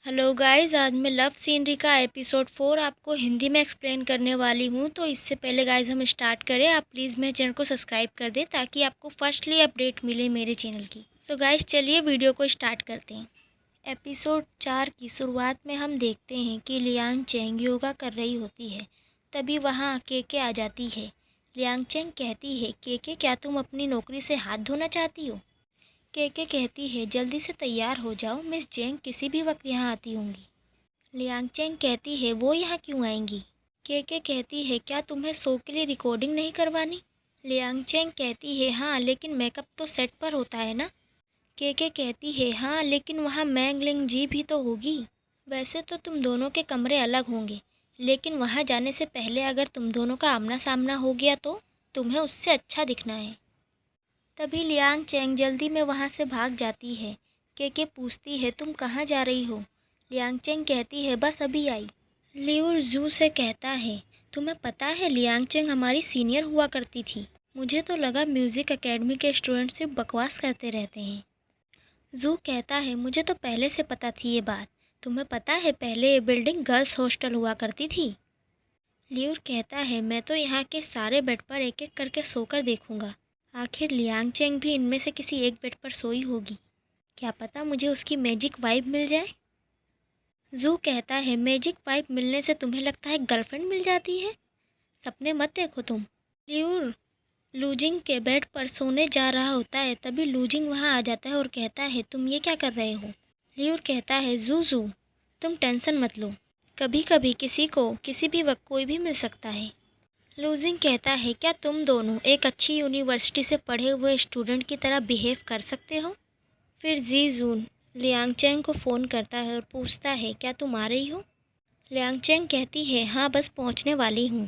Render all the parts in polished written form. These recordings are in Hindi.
हेलो गाइस, आज मैं लव सीनरी का एपिसोड 4 आपको हिंदी में एक्सप्लेन करने वाली हूँ। तो इससे पहले गाइस हम स्टार्ट करें, आप प्लीज़ मेरे चैनल को सब्सक्राइब कर दें ताकि आपको फर्स्टली अपडेट मिले मेरे चैनल की। तो गाइस चलिए वीडियो को स्टार्ट करते हैं। एपिसोड 4 की शुरुआत में हम देखते हैं कि लियांग चेंग योगा कर रही होती है। तभी वहाँ केके आ जाती है। लियांग चेंग कहती है, केके क्या तुम अपनी नौकरी से हाथ धोना चाहती हो? केके कहती है, जल्दी से तैयार हो जाओ, मिस जेंग किसी भी वक्त यहाँ आती होंगी। लियांग चेंग कहती है, वो यहाँ क्यों आएंगी? केके कहती है, क्या तुम्हें शो के लिए रिकॉर्डिंग नहीं करवानी? लियांग चेंग कहती है, हाँ लेकिन मेकअप तो सेट पर होता है ना। केके कहती है, हाँ लेकिन वहाँ मैंग लिंग जी भी तो होगी। वैसे तो तुम दोनों के कमरे अलग होंगे, लेकिन वहाँ जाने से पहले अगर तुम दोनों का आमना सामना हो गया तो तुम्हें उससे अच्छा दिखना है। तभी लियांग चेंग जल्दी में वहाँ से भाग जाती है। केके पूछती है, तुम कहाँ जा रही हो? लियांग चेंग कहती है, बस अभी आई। लियूर जू से कहता है, तुम्हें पता है लियांग चेंग हमारी सीनियर हुआ करती थी। मुझे तो लगा म्यूज़िक एकेडमी के स्टूडेंट सिर्फ बकवास करते रहते हैं। जू कहता है, मुझे तो पहले से पता थी ये बात। तुम्हें पता है पहले ये बिल्डिंग गर्ल्स हॉस्टल हुआ करती थी। लियूर कहता है, मैं तो यहाँ के सारे बेड पर एक एक करके सोकर देखूंगा। आखिर लियांग चेंग भी इनमें से किसी एक बेड पर सोई होगी। क्या पता मुझे उसकी मैजिक वाइब मिल जाए। जू कहता है, मैजिक वाइब मिलने से तुम्हें लगता है गर्लफ्रेंड मिल जाती है? सपने मत देखो तुम। लियूर लूजिंग के बेड पर सोने जा रहा होता है, तभी लूजिंग वहाँ आ जाता है और कहता है, तुम ये क्या कर रहे हो? लियूर कहता है, जू जू तुम टेंशन मत लो, कभी कभी किसी को किसी भी वक्त कोई भी मिल सकता है। लूजिंग कहता है, क्या तुम दोनों एक अच्छी यूनिवर्सिटी से पढ़े हुए स्टूडेंट की तरह बिहेव कर सकते हो? फिर जी जून लियांग चेंग को फ़ोन करता है और पूछता है, क्या तुम आ रही हो? लियांग चेंग कहती है, हाँ बस पहुंचने वाली हूँ।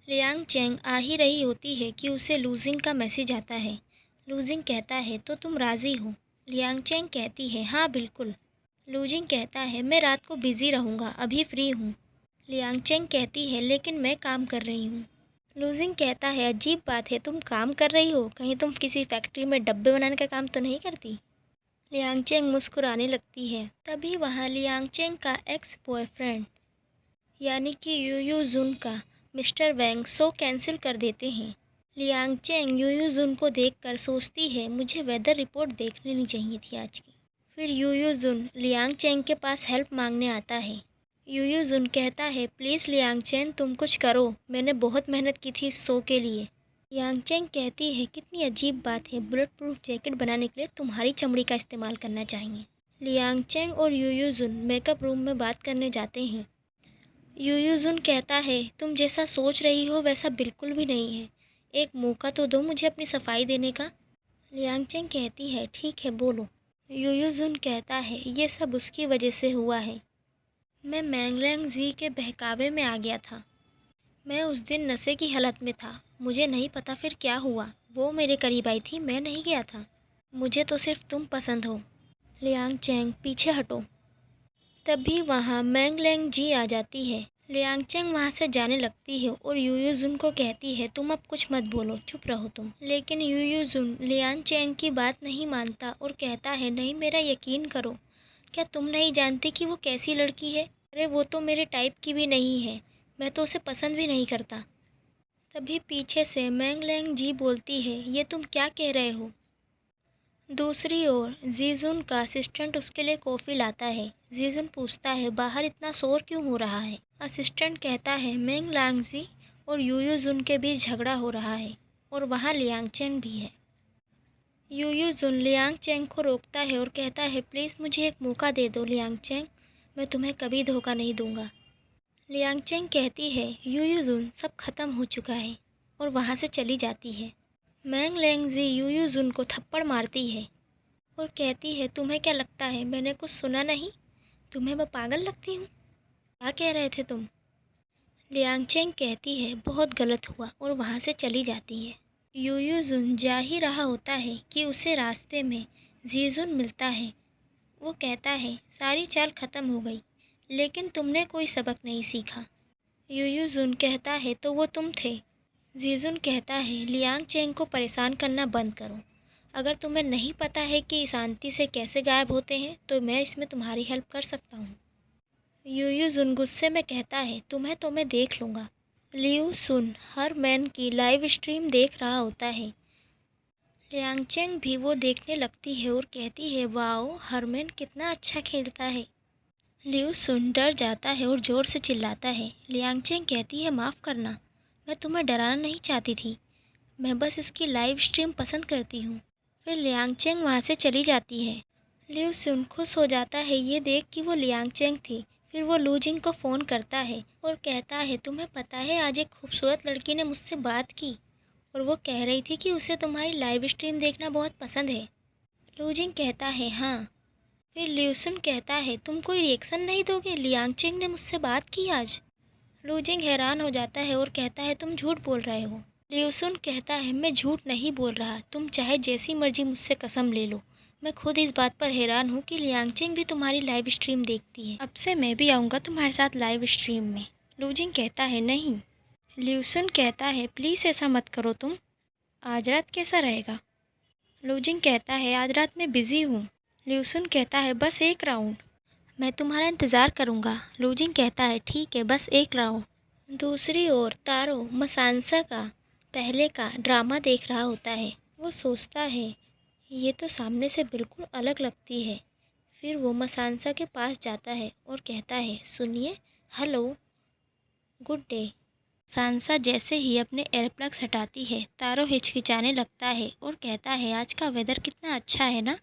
लियांग चेंग आ ही रही होती है कि उसे लूजिंग का मैसेज आता है। लूजिंग कहता है, तो तुम राज़ी हो? लियांग चेंग कहती है, हाँ बिल्कुल। लूजिंग कहता है, मैं रात को बिज़ी रहूँगा, अभी फ्री हूँ। लियांग चेंग कहती है, लेकिन मैं काम कर रही हूँ। लूजिंग कहता है, अजीब बात है, तुम काम कर रही हो, कहीं तुम किसी फैक्ट्री में डब्बे बनाने का काम तो नहीं करती? लियांग चेंग मुस्कुराने लगती है। तभी वहाँ लियांग चेंग का एक्स बॉयफ्रेंड यानी कि यूयू जुन का मिस्टर वैंग शो कैंसिल कर देते हैं। लियांग चेंग यूयू जुन को देखकर सोचती है, मुझे वेदर रिपोर्ट देख लेनी चाहिए थी आज की। फिर यूयू जुन लियांग चेंग के पास हेल्प मांगने आता है। यूयू जुन कहता है, प्लीज़ लियांग चेंग तुम कुछ करो, मैंने बहुत मेहनत की थी इस शो के लिए। लियांग चेंग कहती है, कितनी अजीब बात है, बुलेट प्रूफ जैकेट बनाने के लिए तुम्हारी चमड़ी का इस्तेमाल करना चाहिए। लियांग चेंग और यूयू जुन मेकअप रूम में बात करने जाते हैं। यूयू जुन कहता है, तुम जैसा सोच रही हो वैसा बिल्कुल भी नहीं है, एक मौका तो दो मुझे अपनी सफाई देने का। लियांग चेंग कहती है, ठीक है बोलो। यूयू जुन कहता है, ये सब उसकी वजह से हुआ है। मैं मैंगलैंग जी के बहकावे में आ गया था। मैं उस दिन नशे की हालत में था, मुझे नहीं पता फिर क्या हुआ। वो मेरे करीब आई थी, मैं नहीं गया था। मुझे तो सिर्फ तुम पसंद हो। लियांग चेंग, पीछे हटो। तभी वहाँ मैंगलैंग जी आ जाती है। लियांग चेंग वहाँ से जाने लगती है और यूयू जुन को कहती है, तुम अब कुछ मत बोलो, चुप रहो तुम। लेकिन यूयू जुन लियांग चेंग की बात नहीं मानता और कहता है, नहीं मेरा यकीन करो, क्या तुम नहीं जानती कि वो कैसी लड़की है? अरे वो तो मेरे टाइप की भी नहीं है, मैं तो उसे पसंद भी नहीं करता। तभी पीछे से मैंगलैंग जी बोलती है, ये तुम क्या कह रहे हो? दूसरी ओर जीजुन का असिस्टेंट उसके लिए कॉफ़ी लाता है। जीजुन पूछता है, बाहर इतना शोर क्यों हो रहा है? असिस्टेंट कहता है, मैंगलैंग जी और यूयू जुन के बीच झगड़ा हो रहा है और वहाँ लियांग चेंग भी है। यूयू जुन लियांग चेंग को रोकता है और कहता है, प्लीज़ मुझे एक मौका दे दो लियांग चेंग, मैं तुम्हें कभी धोखा नहीं दूंगा। लियांग चेंग कहती है, यूयू जुन सब खत्म हो चुका है, और वहाँ से चली जाती है। मैंगलैंग जी यूयू जुन को थप्पड़ मारती है और कहती है, तुम्हें क्या लगता है मैंने कुछ सुना नहीं? तुम्हें मैं पागल लगती हूँ? क्या कह रहे थे तुम? लियांग चेंग कहती है, बहुत गलत हुआ, और वहाँ से चली जाती है। यूयू जुन जा ही रहा होता है कि उसे रास्ते में जीजुन मिलता है। वो कहता है, सारी चाल खत्म हो गई, लेकिन तुमने कोई सबक नहीं सीखा। यूयू जुन कहता है, तो वो तुम थे? जीजुन कहता है, लियांग चेंग को परेशान करना बंद करो, अगर तुम्हें नहीं पता है कि शांति से कैसे गायब होते हैं तो मैं इसमें तुम्हारी हेल्प कर सकता हूँ। यूयू जुन गुस्से में कहता है, तुम्हें तो मैं देख लूँगा। लियू सुन हर मैन की लाइव स्ट्रीम देख रहा होता है। लियांगचेंग भी वो देखने लगती है और कहती है, वाओ हरमैन कितना अच्छा खेलता है। लियू सुन डर जाता है और ज़ोर से चिल्लाता है। लियांगचेंग कहती है, माफ़ करना, मैं तुम्हें डराना नहीं चाहती थी, मैं बस इसकी लाइव स्ट्रीम पसंद करती हूँ। फिर लियांगचेंग वहाँ से चली जाती है। लियू सुन खुश हो जाता है ये देख कि वो लियांगचेंग थी। फिर वो लू जिंग को फ़ोन करता है और कहता है, तुम्हें पता है आज एक खूबसूरत लड़की ने मुझसे बात की और वो कह रही थी कि उसे तुम्हारी लाइव स्ट्रीम देखना बहुत पसंद है। लू जिंग कहता है, हाँ। फिर ल्यूसन कहता है, तुम कोई रिएक्शन नहीं दोगे, लियांगचेंग ने मुझसे बात की आज। लू जिंग हैरान हो जाता है और कहता है, तुम झूठ बोल रहे हो। ल्यूसन कहता है, मैं झूठ नहीं बोल रहा, तुम चाहे जैसी मर्जी मुझसे कसम ले लो, मैं खुद इस बात पर हैरान हूँ कि लियांगचेंग भी तुम्हारी लाइव स्ट्रीम देखती है। अब से मैं भी आऊँगा तुम्हारे साथ लाइव स्ट्रीम में। लू जिंग कहता है, नहीं। ल्यूसन कहता है, प्लीज़ ऐसा मत करो तुम। आज रात कैसा रहेगा? लू जिंग कहता है, आज रात मैं बिज़ी हूँ। ल्यूसन कहता है, बस एक राउंड। मैं तुम्हारा इंतज़ार करूँगा। लू जिंग कहता है, ठीक है, बस एक राउंड। दूसरी ओर तारो मसानसा का पहले का ड्रामा देख रहा होता है। वो सोचता है, ये तो सामने से बिल्कुल अलग लगती है। फिर वो मसानसा के पास जाता है और कहता है, सुनिए, हेलो, गुड डे। सांसा जैसे ही अपने एयरप्लग्स हटाती है, तारो हिचकिचाने लगता है और कहता है, आज का वेदर कितना अच्छा है ना।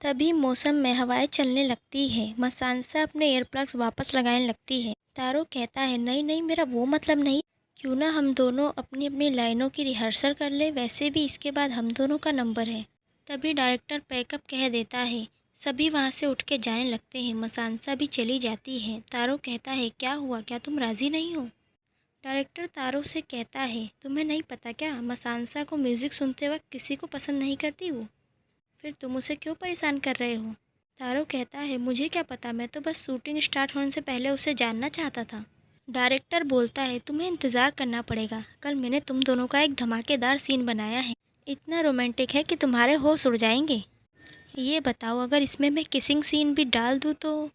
तभी मौसम में हवाएं चलने लगती है। मसानसा अपने एयरप्लग्स वापस लगाने लगती है। तारो कहता है, नहीं नहीं, मेरा वो मतलब नहीं, क्यों ना हम दोनों अपनी अपनी लाइनों की रिहर्सल कर ले, वैसे भी इसके बाद हम दोनों का नंबर है। तभी डायरेक्टर पैकअप कह देता है। सभी वहाँ से उठ के जाने लगते हैं। मसानसा भी चली जाती है। तारो कहता है, क्या हुआ, क्या तुम राज़ी नहीं हो? डायरेक्टर तारो से कहता है, तुम्हें नहीं पता क्या, मसानसा को म्यूज़िक सुनते वक्त किसी को पसंद नहीं करती वो। फिर तुम उसे क्यों परेशान कर रहे हो? तारो कहता है, मुझे क्या पता, मैं तो बस शूटिंग स्टार्ट होने से पहले उसे जानना चाहता था। डायरेक्टर बोलता है, तुम्हें इंतज़ार करना पड़ेगा, कल मैंने तुम दोनों का एक धमाकेदार सीन बनाया है, इतना रोमांटिक है कि तुम्हारे होश उड़ जाएंगे। ये बताओ, अगर इसमें मैं किसिंग सीन भी डाल दूँ तो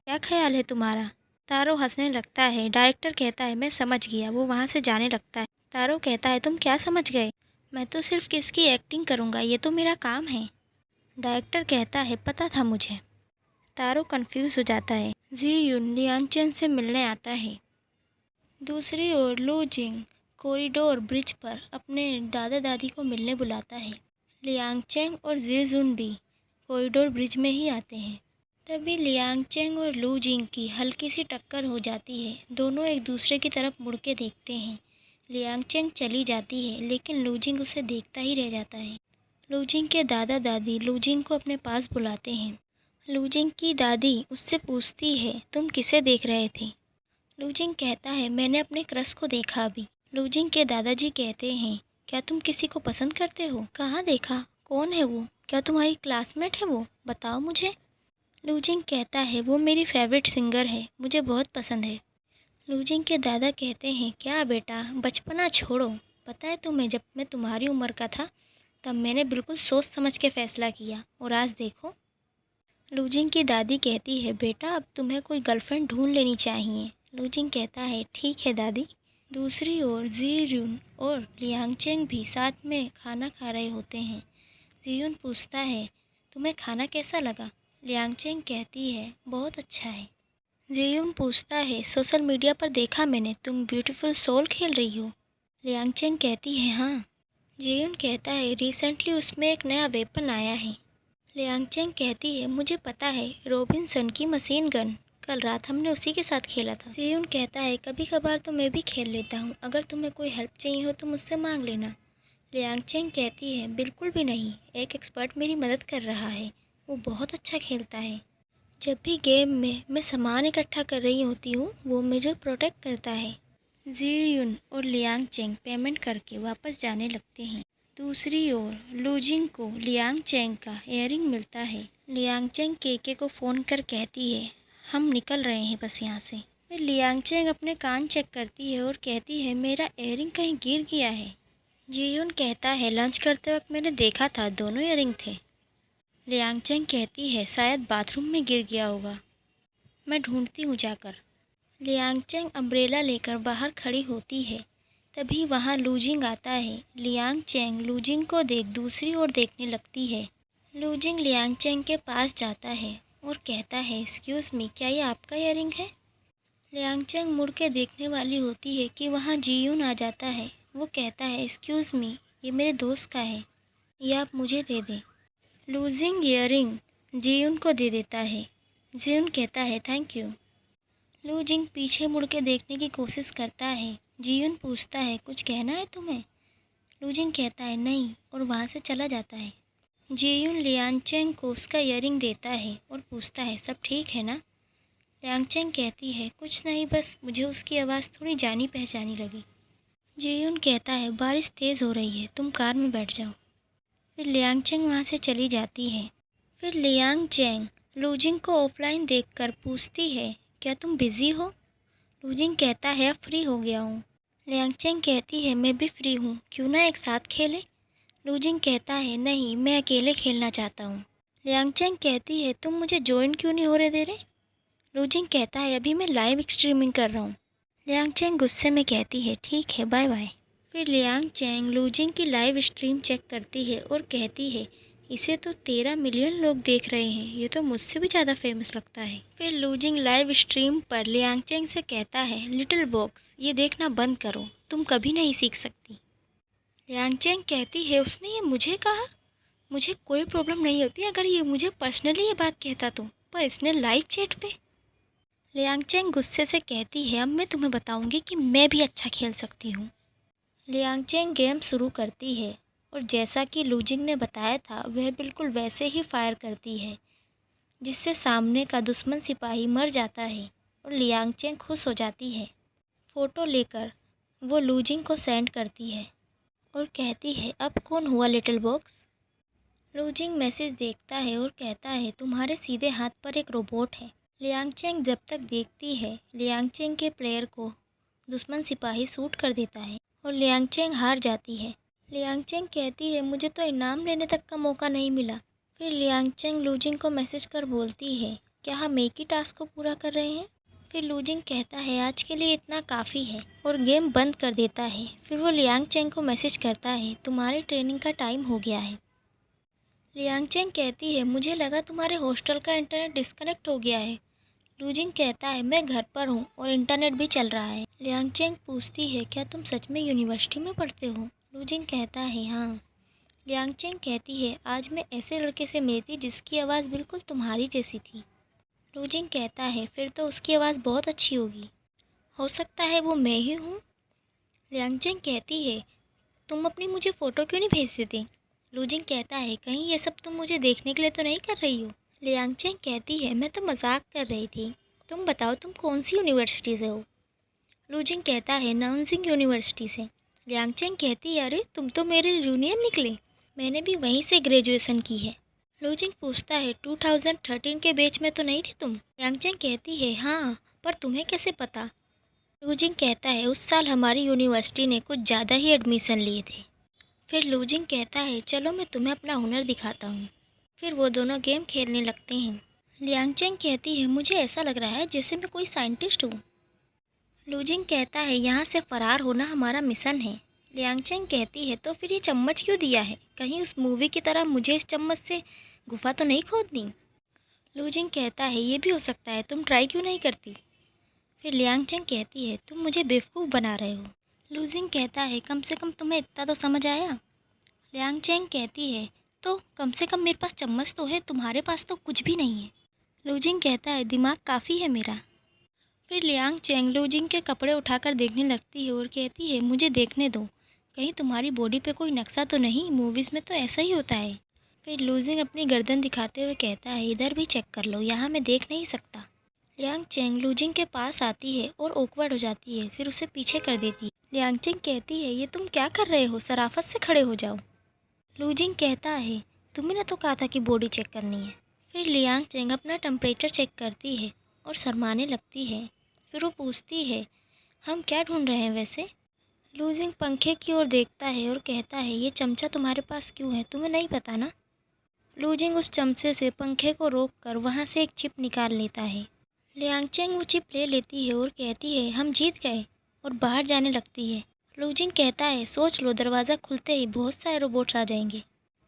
क्या ख्याल है तुम्हारा? तारो हंसने लगता है। डायरेक्टर कहता है, मैं समझ गया। वो वहाँ से जाने लगता है। तारो कहता है, तुम क्या समझ गए? मैं तो सिर्फ किसकी एक्टिंग करूँगा, ये तो मेरा काम है। डायरेक्टर कहता है, पता था मुझे। तारो कंफ्यूज हो जाता है। जी यून लियांगचेन से मिलने आता है। दूसरी ओर लू जिंग कॉरिडोर ब्रिज पर अपने दादा दादी को मिलने बुलाता है। लियांगचेंग और जी जुन भी कॉरिडोर ब्रिज में ही आते हैं। तभी लियांगचेंग और लू जिंग की हल्की सी टक्कर हो जाती है। दोनों एक दूसरे की तरफ मुड़ के देखते हैं। लियांगचेंग चली जाती है लेकिन लू जिंग उसे देखता ही रह जाता है। लू जिंग के दादा दादी लू जिंग को अपने पास बुलाते हैं। लू जिंग की दादी उससे पूछती है, तुम किसे देख रहे थे? लू जिंग कहता है, मैंने अपने क्रश को देखा अभी। लू जिंग के दादाजी कहते हैं, क्या तुम किसी को पसंद करते हो? कहाँ देखा? कौन है वो? क्या तुम्हारी क्लासमेट है वो? बताओ मुझे। लू जिंग कहता है, वो मेरी फेवरेट सिंगर है, मुझे बहुत पसंद है। लू जिंग के दादा कहते हैं, क्या बेटा, बचपना छोड़ो। पता है तुम्हें, जब मैं तुम्हारी उम्र का था तब मैंने बिल्कुल सोच समझ के फ़ैसला किया और आज देखो। लू जिंग की दादी कहती है, बेटा अब तुम्हें कोई गर्लफ्रेंड ढूंढ लेनी चाहिए। लू जिंग कहता है, ठीक है दादी। दूसरी ओर जीयून और लियांगचेंग भी साथ में खाना खा रहे होते हैं। जीयून पूछता है, तुम्हें खाना कैसा लगा? लियांगचेंग कहती है, बहुत अच्छा है। जीयून पूछता है, सोशल मीडिया पर देखा मैंने, तुम ब्यूटीफुल सोल खेल रही हो। लियांगचेंग कहती है, हाँ। जीयून कहता है, रिसेंटली उसमें एक नया वेपन आया है। लियांगचेंग कहती है, मुझे पता है, रॉबिन्सन की मशीन गन, कल रात हमने उसी के साथ खेला था। जीयून कहता है, कभी कभार तो मैं भी खेल लेता हूँ, अगर तुम्हें कोई हेल्प चाहिए हो तो मुझसे मांग लेना। लियांगचेंग कहती है, बिल्कुल भी नहीं, एक एक्सपर्ट मेरी मदद कर रहा है, वो बहुत अच्छा खेलता है। जब भी गेम में मैं सामान इकट्ठा कर रही होती हूँ वो मुझे प्रोटेक्ट करता है। जीयून और लियांगचेंग पेमेंट करके वापस जाने लगते हैं। दूसरी ओर लू जिंग को लियांगचेंग का इयररिंग मिलता है। लियांगचेंग केके को फ़ोन कर कहती है, हम निकल रहे हैं बस यहाँ से। फिर लियांगचेंग अपने कान चेक करती है और कहती है, मेरा इयररिंग कहीं गिर गया है। जीयून कहता है लंच करते वक्त मैंने देखा था दोनों ईयरिंग थे। लियांग चेंग कहती है शायद बाथरूम में गिर गया होगा, मैं ढूंढती हूँ जाकर। लियांग चेंग अम्ब्रेला लेकर बाहर खड़ी होती है। तभी वहाँ लूजिंग आता है। लियांग चेंग लूजिंग को देख दूसरी ओर देखने लगती है। लूजिंग लियांग चेंग के पास जाता है और कहता है एक्सक्यूज़ मी, क्या ये आपका ईयरिंग है? लियांग चेंग मुड़ के देखने वाली होती है कि वहाँ जीयून आ जाता है। वो कहता है एक्सक्यूज़ मी, ये मेरे दोस्त का है, ये आप मुझे दे दें। लूजिंग ईयरिंग जीयून को दे देता है। जीयून कहता है थैंक यू। लूजिंग पीछे मुड़ के देखने की कोशिश करता है। जीयून पूछता है कुछ कहना है तुम्हें? लूजिंग कहता है नहीं और वहाँ से चला जाता है। जीयून लियांगचेंग को उसका ईयरिंग देता है और पूछता है सब ठीक है ना? लियांगचेंग कहती है कुछ नहीं, बस मुझे उसकी आवाज़ थोड़ी जानी पहचानी लगी। जीयून कहता है बारिश तेज़ हो रही है, तुम कार में बैठ जाओ। फिर लियांगचेंग वहाँ से चली जाती है। फिर लियांगचेंग लूजिंग को ऑफलाइन देखकर पूछती है क्या तुम बिज़ी हो? लूजिंग कहता है अब फ्री हो गया हूँ। लियांगचेंग कहती है मैं भी फ्री हूँ, क्यों ना एक साथ खेलें? लूजिंग कहता है नहीं, मैं अकेले खेलना चाहता हूँ। लियांगचेंग कहती है तुम मुझे ज्वाइन क्यों नहीं होने दे रहे? लूजिंग कहता है अभी मैं लाइव स्ट्रीमिंग कर रहा हूँ। लियांगचेंग गुस्से में कहती है ठीक है, बाय बाय। फिर लियांगचेंग लूजिंग की लाइव स्ट्रीम चेक करती है और कहती है इसे तो 13 मिलियन लोग देख रहे हैं, ये तो मुझसे भी ज़्यादा फेमस लगता है। फिर लूजिंग लाइव स्ट्रीम पर लियांगचेंग से कहता है लिटिल बॉक्स, ये देखना बंद करो, तुम कभी नहीं सीख सकती। लियांगचेंग कहती है उसने ये मुझे कहा? मुझे कोई प्रॉब्लम नहीं होती अगर ये मुझे पर्सनली ये बात कहता तो, पर इसने लाइव चैट पे। लियांगचेंग गुस्से से कहती है अब मैं तुम्हें बताऊंगी कि मैं भी अच्छा खेल सकती हूँ। लियांगचेंग गेम शुरू करती है और जैसा कि लूजिंग ने बताया था वह बिल्कुल वैसे ही फायर करती है, जिससे सामने का दुश्मन सिपाही मर जाता है और लियांगचेंग खुश हो जाती है। फ़ोटो लेकर वो लूजिंग को सेंड करती है और कहती है अब कौन हुआ लिटिल बॉक्स? लूजिंग मैसेज देखता है और कहता है तुम्हारे सीधे हाथ पर एक रोबोट है। लियांगचेंग जब तक देखती है लियांगचेंग के प्लेयर को दुश्मन सिपाही शूट कर देता है और लियांगचेंग हार जाती है। लियांगचेंग कहती है मुझे तो इनाम लेने तक का मौका नहीं मिला। फिर लियांगचेंग लूजिंग को मैसेज कर बोलती है क्या हम एक ही टास्क को पूरा कर रहे हैं? फिर लूजिंग कहता है आज के लिए इतना काफ़ी है और गेम बंद कर देता है। फिर वो लियांगचेंग को मैसेज करता है तुम्हारी ट्रेनिंग का टाइम हो गया है। लियांगचेंग कहती है मुझे लगा तुम्हारे हॉस्टल का इंटरनेट डिस्कनेक्ट हो गया है। लूजिंग कहता है मैं घर पर हूँ और इंटरनेट भी चल रहा है। लियांगचेंग पूछती है क्या तुम सच में यूनिवर्सिटी में पढ़ते हो? लूजिंग कहता है हाँ। लियांगचेंग कहती है आज मैं ऐसे लड़के से मिली थी जिसकी आवाज़ बिल्कुल तुम्हारी जैसी थी। लूजिंग कहता है फिर तो उसकी आवाज़ बहुत अच्छी होगी, हो सकता है वो मैं ही हूँ। लियांगचेंग कहती है तुम अपनी मुझे फ़ोटो क्यों नहीं भेज देते? लूजिंग कहता है कहीं ये सब तुम मुझे देखने के लिए तो नहीं कर रही हो? लियांगचेंग कहती है मैं तो मजाक कर रही थी, तुम बताओ तुम कौन सी यूनिवर्सिटी से हो? लूजिंग कहता है नाउनजिंग यूनिवर्सिटी से। लियांगचेंग कहती है अरे तुम तो मेरे जूनियर निकले, मैंने भी वहीं से ग्रेजुएशन की है। लूजिंग पूछता है 2013 के बैच में तो नहीं थी तुम? लियांगचेंग कहती है हाँ, पर तुम्हें कैसे पता? लूजिंग कहता है उस साल हमारी यूनिवर्सिटी ने कुछ ज़्यादा ही एडमिशन लिए थे। फिर लूजिंग कहता है चलो मैं तुम्हें अपना हुनर दिखाता हूँ। फिर वो दोनों गेम खेलने लगते हैं। लियांगचेंग कहती है मुझे ऐसा लग रहा है जैसे मैं कोई साइंटिस्ट हूँ। लूजिंग कहता है यहाँ से फ़रार होना हमारा मिशन है। लियांगचेंग कहती है तो फिर ये चम्मच क्यों दिया है, कहीं उस मूवी की तरह मुझे इस चम्मच से गुफा तो नहीं खोदनी? लूजिंग कहता है ये भी हो सकता है, तुम ट्राई क्यों नहीं करती? फिर लियांगचेंग कहती है तुम मुझे बेवकूफ़ बना रहे हो। लूजिंग कहता है कम से कम तुम्हें इतना तो समझ आया। लियांगचेंग कहती है तो कम से कम मेरे पास चम्मच तो है, तुम्हारे पास तो कुछ भी नहीं है। लूजिंग कहता है दिमाग काफ़ी है मेरा। फिर लियांगचेंग लूजिंग के कपड़े उठाकर देखने लगती है और कहती है मुझे देखने दो, कहीं तुम्हारी बॉडी पे कोई नक्शा तो नहीं, मूवीज़ में तो ऐसा ही होता है। फिर लूजिंग अपनी गर्दन दिखाते हुए कहता है इधर भी चेक कर लो, यहाँ मैं देख नहीं सकता। लियांगचेंग लूजिंग के पास आती है और ऑकवर्ड हो जाती है, फिर उसे पीछे कर देती है। लियांगचेंग कहती है ये तुम क्या कर रहे हो, शराफत से खड़े हो जाओ। लूजिंग कहता है तुमने ना तो कहा था कि बॉडी चेक करनी है। फिर लियांगचेंग अपना टेम्परेचर चेक करती है और शर्माने लगती है। फिर वो पूछती है हम क्या ढूंढ रहे हैं वैसे? लूजिंग पंखे की ओर देखता है और कहता है, ये चमचा तुम्हारे पास क्यों है, तुम्हें नहीं पता ना। लूजिंग उस चमचे से पंखे को रोक कर वहाँ से एक चिप निकाल लेता है। लियांगचेंग वो चिप ले लेती है और कहती है, हम जीत गए, और बाहर जाने लगती है। लूजिंग कहता है, सोच लो, दरवाज़ा खुलते ही बहुत सारे रोबोट्स आ जाएंगे।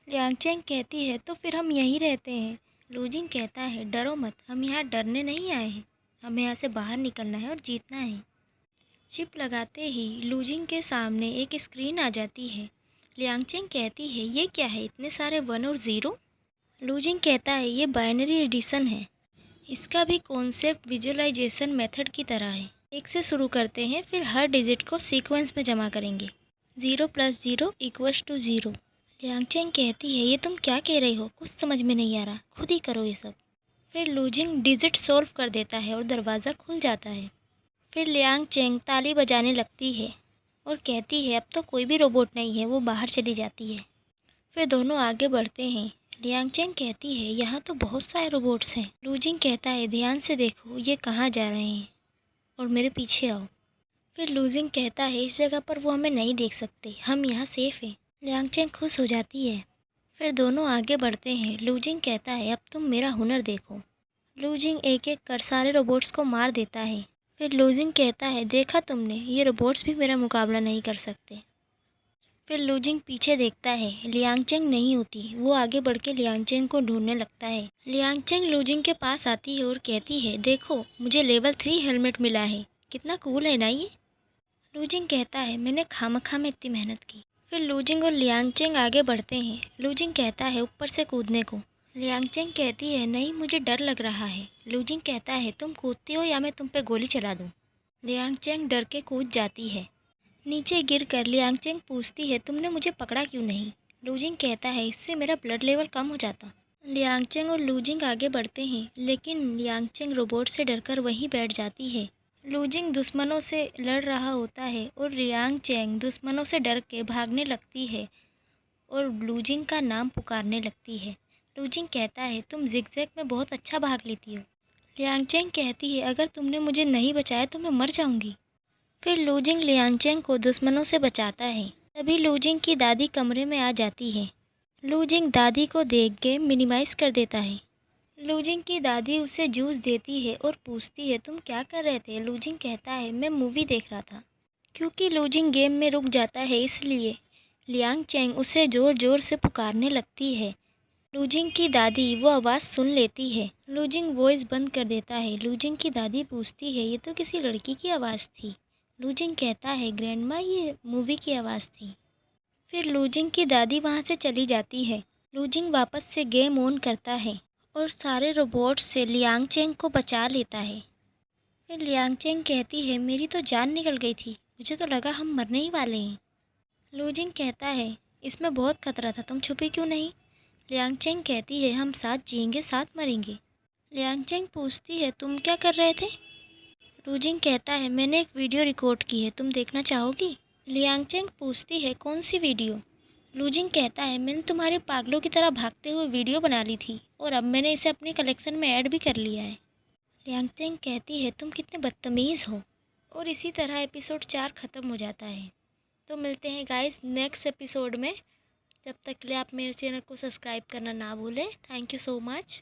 लियांगचेंग कहती है, तो फिर हम यहीं रहते हैं। लूजिंग कहता है, डरो मत, हम यहाँ डरने नहीं आए हैं, हमें यहाँ से बाहर निकलना है और जीतना है। चिप लगाते ही लूजिंग के सामने एक स्क्रीन आ जाती है। लियांगचेंग कहती है, ये क्या है, इतने सारे 1 और 0। लूजिंग कहता है, ये बाइनरी एडिशन है, इसका भी कॉन्सेप्ट विजुअलाइजेशन मेथड की तरह है। एक से शुरू करते हैं, फिर हर डिजिट को सीक्वेंस में जमा करेंगे। 0 + 0 = 0। लियांगचेंग कहती है, ये तुम क्या कह रही हो, कुछ समझ में नहीं आ रहा, खुद ही करो ये सब। फिर लूजिंग डिजिट सॉल्व कर देता है और दरवाज़ा खुल जाता है। फिर लियांगचेंग ताली बजाने लगती है और कहती है, अब तो कोई भी रोबोट नहीं है, वो बाहर चली जाती है। फिर दोनों आगे बढ़ते हैं। लियांगचेंग कहती है, यहाँ तो बहुत सारे रोबोट्स हैं। लूजिंग कहता है, ध्यान से देखो, ये कहाँ जा रहे हैं, और मेरे पीछे आओ। फिर लूजिंग कहता है, इस जगह पर वो हमें नहीं देख सकते, हम यहाँ सेफ हैं। लियांगचेंग खुश हो जाती है। फिर दोनों आगे बढ़ते हैं। लूजिंग कहता है, अब तुम मेरा हुनर देखो। लूजिंग एक एक कर सारे रोबोट्स को मार देता है। फिर लूजिंग कहता है, देखा तुमने, ये रोबोट्स भी मेरा मुकाबला नहीं कर सकते। फिर लूजिंग पीछे देखता है, लियांगचेंग नहीं होती। वो आगे बढ़ के लियांगचेंग को ढूंढने लगता है। लियांगचेंग लूजिंग के पास आती है और कहती है, देखो, मुझे लेवल 3 हेलमेट मिला है, कितना कूल है ना ये। लूजिंग कहता है, मैंने खामखा में इतनी मेहनत की। फिर लूजिंग और लियांगचेंग आगे बढ़ते हैं। लूजिंग कहता है, ऊपर से कूदने को। लियांगचेंग कहती है, नहीं, मुझे डर लग रहा है। लूजिंग कहता है, तुम कूदती हो या मैं तुम पे गोली चला दूँ। लियांगचेंग डर के कूद जाती है। नीचे गिरकर लियांगचेंग पूछती है, तुमने मुझे पकड़ा क्यों नहीं। लूजिंग कहता है, इससे मेरा ब्लड लेवल कम हो जाता। लियांगचेंग और लूजिंग आगे बढ़ते हैं, लेकिन लियांगचेंग रोबोट से डरकर वहीं बैठ जाती है। लूजिंग दुश्मनों से लड़ रहा होता है और लियांगचेंग दुश्मनों से डर के भागने लगती है और लूजिंग का नाम पुकारने लगती है। लूजिंग कहता है, तुम जिगजैग में बहुत अच्छा भाग लेती हो। लियांगचेंग कहती है, अगर तुमने मुझे नहीं बचाया तो मैं मर जाऊंगी। फिर लूजिंग लियांगचेंग को दुश्मनों से बचाता है। तभी लूजिंग की दादी कमरे में आ जाती है। लूजिंग दादी को देख के मिनिमाइज़ कर देता है। लूजिंग की दादी उसे जूस देती है और पूछती है, तुम क्या कर रहे थे। लूजिंग कहता है, मैं मूवी देख रहा था। क्योंकि लूजिंग गेम में रुक जाता है, इसलिए लियांगचेंग उसे ज़ोर ज़ोर से पुकारने लगती है। लूजिंग की दादी वो आवाज़ सुन लेती है। लूजिंग वॉइस बंद कर देता है। लूजिंग की दादी पूछती है, ये तो किसी लड़की की आवाज़ थी। लूजिंग कहता है, ग्रैंडमा, ये मूवी की आवाज़ थी। फिर लूजिंग की दादी वहाँ से चली जाती है। लूजिंग वापस से गेम ऑन करता है और सारे रोबोट्स से लियांगचेंग को बचा लेता है। फिर लियांगचेंग कहती है, मेरी तो जान निकल गई थी, मुझे तो लगा हम मरने ही वाले हैं। लूजिंग कहता है, इसमें बहुत खतरा था, तुम छुपी क्यों नहीं। लियांगचेंग कहती है, हम साथ जिएंगे साथ मरेंगे। लियांगचेंग पूछती है, तुम क्या कर रहे थे। लूजिंग कहता है, मैंने एक वीडियो रिकॉर्ड की है, तुम देखना चाहोगी। लियांगचेंग पूछती है, कौन सी वीडियो। लूजिंग कहता है, मैंने तुम्हारे पागलों की तरह भागते हुए वीडियो बना ली थी और अब मैंने इसे अपने कलेक्शन में ऐड भी कर लिया है। लियांगचेंग कहती है, तुम कितने बदतमीज़ हो। और इसी तरह एपिसोड 4 ख़त्म हो जाता है। तो मिलते हैं गाइस नेक्स्ट एपिसोड में। जब तक के लिए आप मेरे चैनल को सब्सक्राइब करना ना भूलें। Thank you so much.